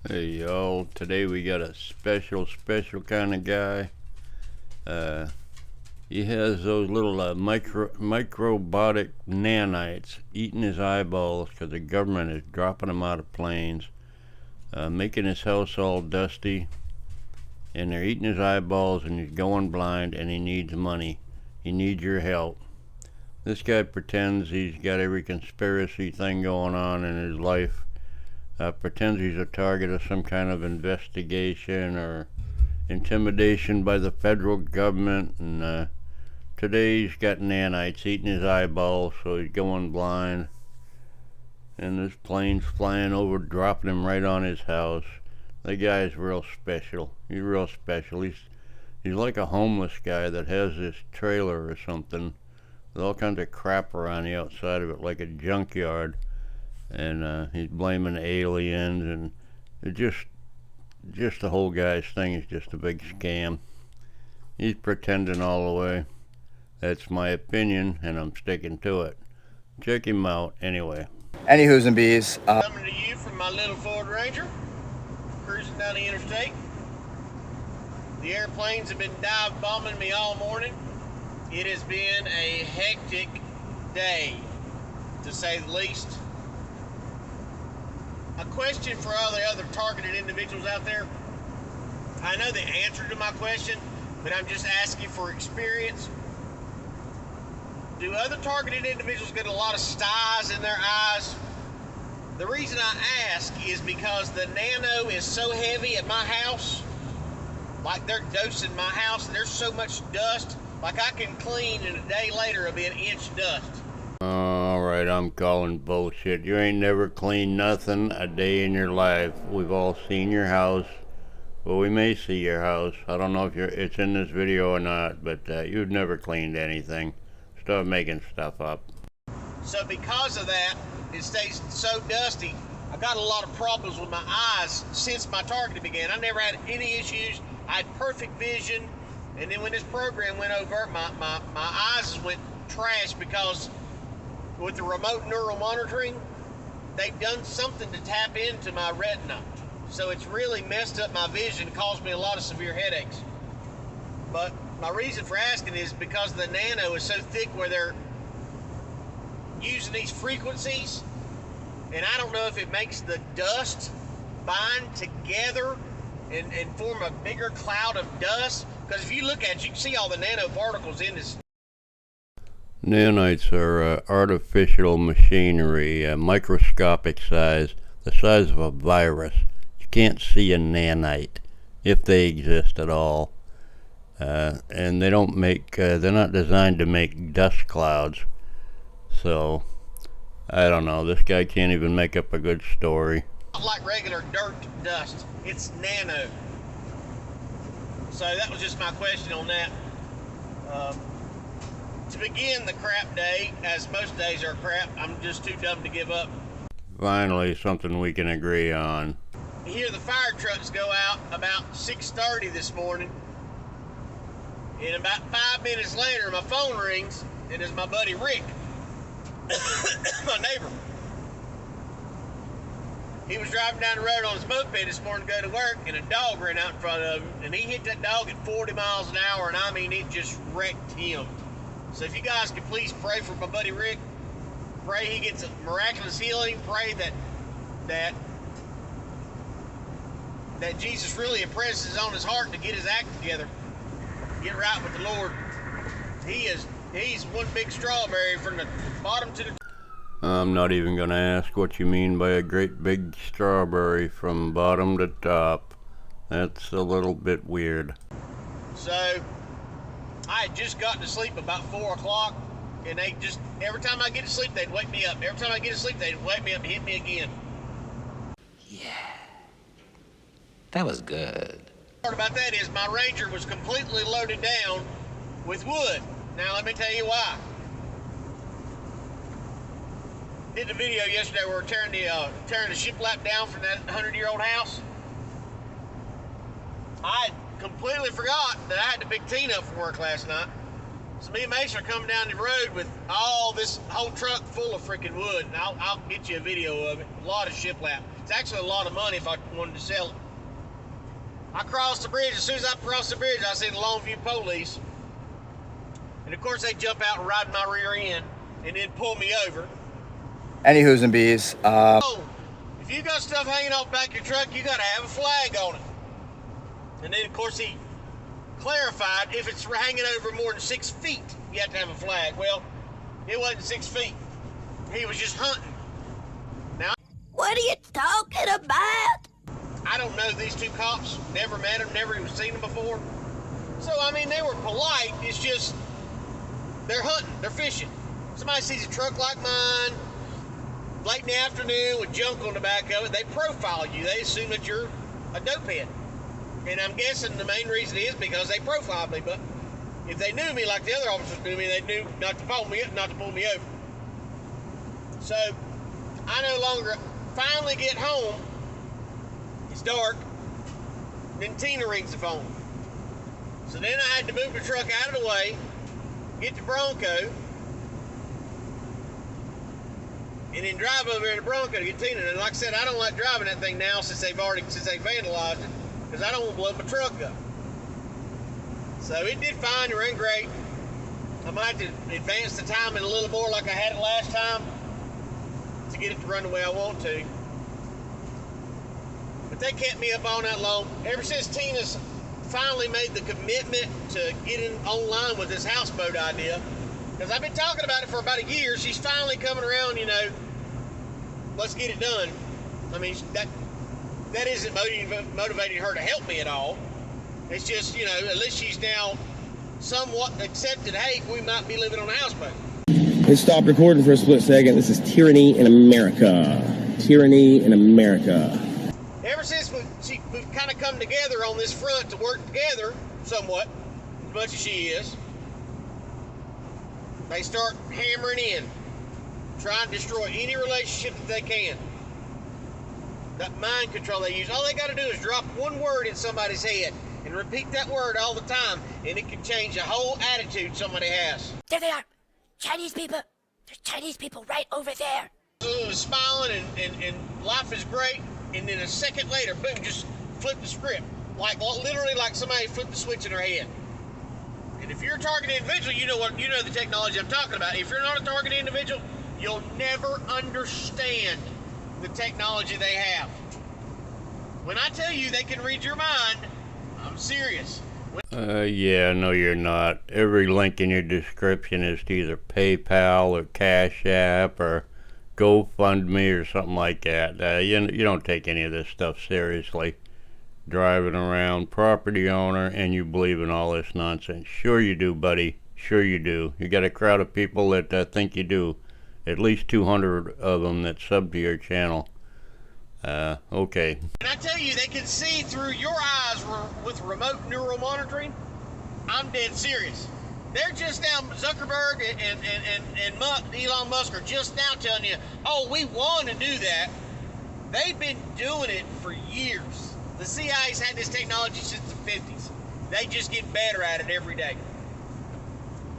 Hey y'all, today we got a special kind of guy. He has those little microbiotic nanites eating his eyeballs because the government is dropping them out of planes, making his house all dusty, and they're eating his eyeballs, and he's going blind, and he needs money. He needs your help. This guy pretends he's got every conspiracy thing going on in his life. Pretends he's a target of some kind of investigation or intimidation by the federal government, and today he's got nanites eating his eyeballs, so he's going blind, and this plane's flying over, dropping him right on his house. The guy's real special. He's real special. He's like a homeless guy that has this trailer or something with all kinds of crap around the outside of it, like a junkyard. And he's blaming aliens, and it just the whole guy's thing is just a big scam. He's pretending all the way. That's my opinion, and I'm sticking to it. Check him out anyway. Anywho's and bees. Coming to you from my little Ford Ranger, cruising down the interstate. The airplanes have been dive bombing me all morning. It has been a hectic day, to say the least. A question for all the other targeted individuals out there. I know the answer to my question, but I'm just asking for experience. Do other targeted individuals get a lot of styes in their eyes? The reason I ask is because the nano is so heavy at my house. Like they're dosing my house, and there's so much dust. Like I can clean, and a day later it'll be an inch dust. Alright, I'm calling bullshit. You ain't never cleaned nothing a day in your life. We've all seen your house. Well, we may see your house. I don't know if it's in this video or not, but you've never cleaned anything. Stop making stuff up. So because of that, it stays so dusty. I got a lot of problems with my eyes since my targeting began. I never had any issues. I had perfect vision. And then when this program went over, my eyes went trash because with the remote neural monitoring, they've done something to tap into my retina. So it's really messed up my vision, caused me a lot of severe headaches. But my reason for asking is because the nano is so thick where they're using these frequencies, and I don't know if it makes the dust bind together and form a bigger cloud of dust. Because if you look at it, you can see all the nanoparticles in this. Nanites are artificial machinery, microscopic size, the size of a virus. You can't see a nanite, if they exist at all. And they don't make, they're not designed to make dust clouds. So, I don't know, this guy can't even make up a good story. Not like regular dirt dust, it's nano. So that was just my question on that. To begin the crap day, as most days are crap, I'm just too dumb to give up. Finally, something we can agree on. You hear the fire trucks go out about 6:30 this morning, and about 5 minutes later, my phone rings, and it's my buddy Rick, my neighbor. He was driving down the road on his moped this morning to go to work, and a dog ran out in front of him, and he hit that dog at 40 miles an hour, and I mean, it just wrecked him. So if you guys could please pray for my buddy Rick, pray he gets a miraculous healing, pray that Jesus really impresses on his heart to get his act together, get right with the Lord. He's one big strawberry from the bottom to the top. I'm not even going to ask what you mean by a great big strawberry from bottom to top. That's a little bit weird. So, I had just gotten to sleep about 4 o'clock, and they just, every time I get to sleep, they'd wake me up. Every time I get to sleep, they'd wake me up and hit me again. Yeah, that was good. The part about that is my Ranger was completely loaded down with wood. Now, let me tell you why. Did the video yesterday where we're tearing the shiplap down from that 100-year-old house. I completely forgot that I had to pick Tina up from work last night. So me and Mason are coming down the road with all this whole truck full of freaking wood, and I'll get you a video of it. A lot of shiplap. It's actually a lot of money if I wanted to sell it. I crossed the bridge. As soon as I crossed the bridge, I see the Longview police. And of course, they jump out and ride my rear end and then pull me over. Anywho's and bees. Oh, if you got stuff hanging off the back of your truck, you got to have a flag on it. And then, of course, he clarified if it's hanging over more than 6 feet, you have to have a flag. Well, it wasn't 6 feet. He was just hunting. Now, what are you talking about? I don't know these two cops. Never met them, never even seen them before. So, I mean, they were polite. It's just, they're hunting, they're fishing. Somebody sees a truck like mine, late in the afternoon with junk on the back of it, they profile you. They assume that you're a dopehead. And I'm guessing the main reason is because they profiled me. But if they knew me like the other officers knew me, they knew not to pull me over. So I no longer finally get home. It's dark. Then Tina rings the phone. So then I had to move the truck out of the way, get the Bronco, and then drive over in the Bronco to get Tina. And like I said, I don't like driving that thing now since they vandalized it, because I don't want to blow my truck up. So it did fine, it ran great. I might have to advance the timing a little more like I had it last time to get it to run the way I want to. But they kept me up all night long. Ever since Tina's finally made the commitment to getting online with this houseboat idea, because I've been talking about it for about a year, she's finally coming around, you know, let's get it done. I mean, that isn't motivating her to help me at all. It's just, you know, at least she's now somewhat accepted, hey, we might be living on a houseboat. Let's stop recording for a split second. This is tyranny in America. Tyranny in America. Ever since we've kind of come together on this front to work together somewhat, as much as she is, they start hammering in, trying to destroy any relationship that they can. That mind control they use, all they got to do is drop one word in somebody's head and repeat that word all the time, and it can change the whole attitude somebody has. There they are. Chinese people. There's Chinese people right over there. Smiling and life is great, and then a second later, boom, just flip the script. Literally like somebody flipped the switch in their head. And if you're a targeted individual, you know the technology I'm talking about. If you're not a targeted individual, you'll never understand the technology they have. When I tell you they can read your mind, I'm serious. Yeah, no, you're not. Every link in your description is to either PayPal or Cash App or GoFundMe or something like that. You don't take any of this stuff seriously. Driving around, property owner, and you believe in all this nonsense. Sure you do, buddy. Sure you do. You got a crowd of people that think you do. At least 200 of them that sub to your channel. Okay. And I tell you, they can see through your eyes with remote neural monitoring. I'm dead serious. They're just now, Zuckerberg and Elon Musk are just now telling you, oh, we want to do that. They've been doing it for years. The CIA's had this technology since the 50s. They just get better at it every day.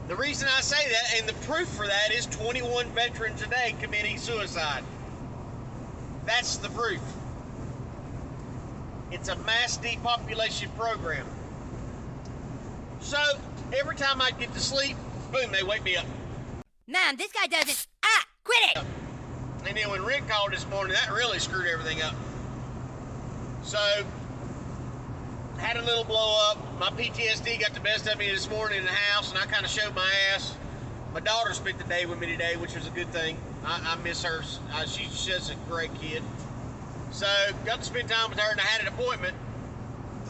The reason I say that, and the proof for that, is 21 veterans a day committing suicide. That's the proof. It's a mass depopulation program. So, every time I get to sleep, boom, they wake me up. Man, this guy doesn't... quit it! And then when Rick called this morning, that really screwed everything up. So, had a little blow up. My PTSD got the best of me this morning in the house, and I kind of showed my ass. My daughter spent the day with me today, which was a good thing. I miss her. She's just a great kid. So, got to spend time with her, and I had an appointment.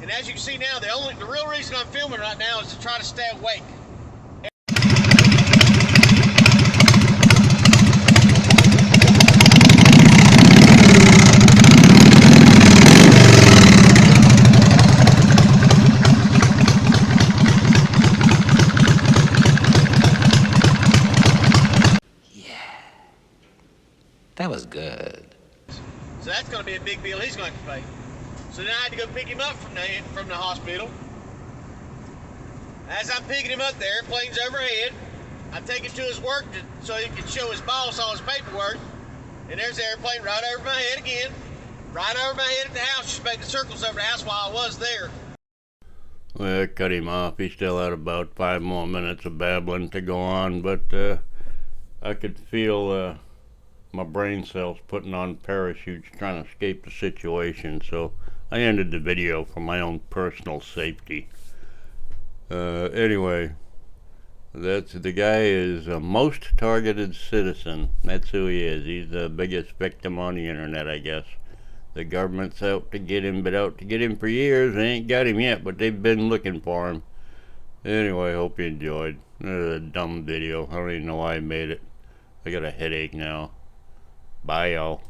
And as you can see now, the real reason I'm filming right now is to try to stay awake. That was good. So that's going to be a big bill he's going to pay. So then I had to go pick him up from the hospital. As I'm picking him up, the airplane's overhead. I take him to his work so he can show his boss all his paperwork. And there's the airplane right over my head again. Right over my head at the house, just making circles over the house while I was there. Well, I cut him off. He still had about 5 more minutes of babbling to go on, but I could feel my brain cells putting on parachutes trying to escape the situation, so I ended the video for my own personal safety. Anyway, that's the guy is a most targeted citizen. That's who he is. He's the biggest victim on the internet, I guess. The government's out to get him, but out to get him for years. They ain't got him yet, but they've been looking for him. Anyway, hope you enjoyed. This is a dumb video. I don't even know why I made it. I got a headache now. Bye, y'all.